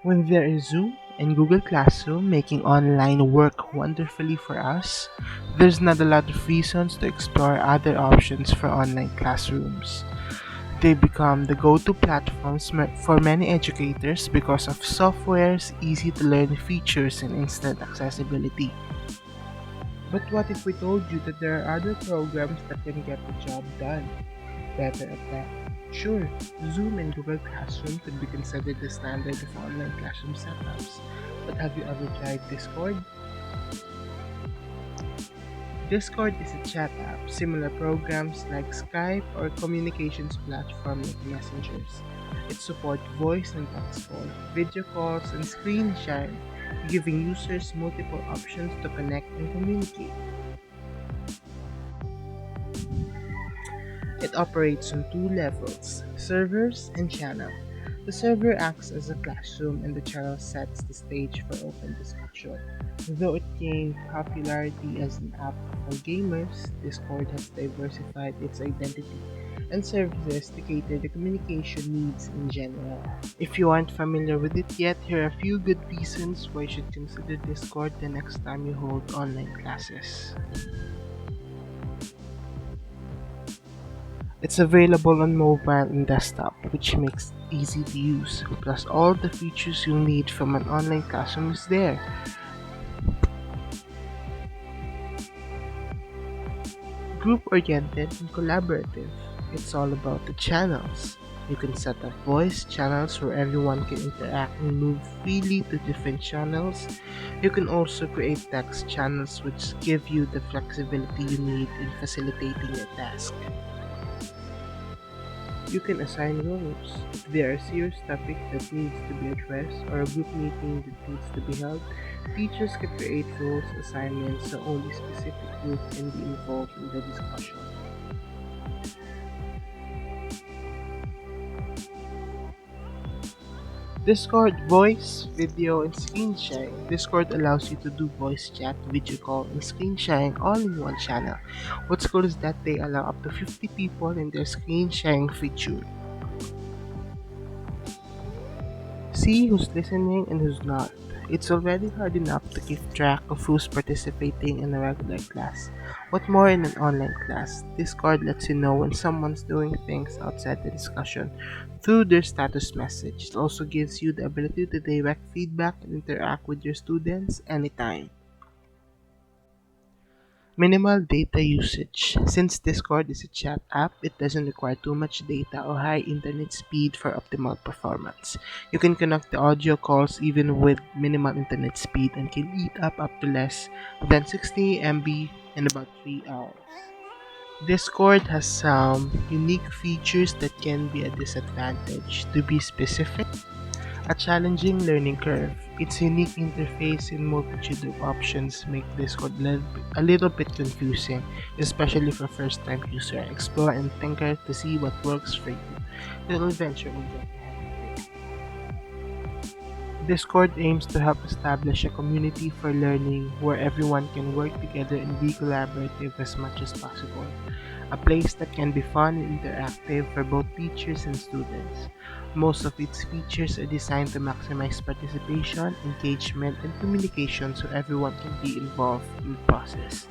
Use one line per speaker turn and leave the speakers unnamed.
When there is Zoom and Google Classroom making online work wonderfully for us, there's not a lot of reasons to explore other options for online classrooms. They become the go-to platforms for many educators because of software's easy-to-learn features and instant accessibility. But what if we told you that there are other programs that can get the job done better at that? Sure, Zoom and Google Classroom could be considered the standard of online classroom setups, but have you ever tried Discord? Discord is a chat app, similar programs like Skype or communications platform like Messengers. It supports voice and text call, video calls, and screen sharing, giving users multiple options to connect and communicate. It operates on two levels, servers and channel. The server acts as a classroom and the channel sets the stage for open discussion. Though it gained popularity as an app for gamers, Discord has diversified its identity and services to cater to communication needs in general. If you aren't familiar with it yet, here are a few good reasons why you should consider Discord the next time you hold online classes. It's available on mobile and desktop, which makes it easy to use. Plus, all the features you'll need from an online classroom is there. Group-oriented and collaborative. It's all about the channels. You can set up voice channels where everyone can interact and move freely to different channels. You can also create text channels which give you the flexibility you need in facilitating your task. You can assign roles. If there are a serious topic that needs to be addressed or a group meeting that needs to be held, teachers can create roles assignments so only specific group can be involved in the discussion. Discord voice, video, and screen sharing. Discord allows you to do voice chat, video call, and screen sharing all in one channel. What's cool is that they allow up to 50 people in their screen sharing feature. See who's listening and who's not. It's already hard enough to keep track of who's participating in a regular class. What more in an online class? Discord lets you know when someone's doing things outside the discussion through their status message. It also gives you the ability to direct feedback and interact with your students anytime. Minimal data usage. Since Discord is a chat app, it doesn't require too much data or high internet speed for optimal performance. You can connect the audio calls even with minimal internet speed and can eat up to less than 60 MB in about 3 hours. Discord has some unique features that can be a disadvantage. To be specific, a challenging learning curve. Its unique interface and multitude of options make Discord a little bit confusing, especially for first-time user. Explore and tinker to see what works for you. You'll eventually get the hang of it. Discord aims to help establish a community for learning where everyone can work together and be collaborative as much as possible. A place that can be fun and interactive for both teachers and students. Most of its features are designed to maximize participation, engagement, and communication so everyone can be involved in the process.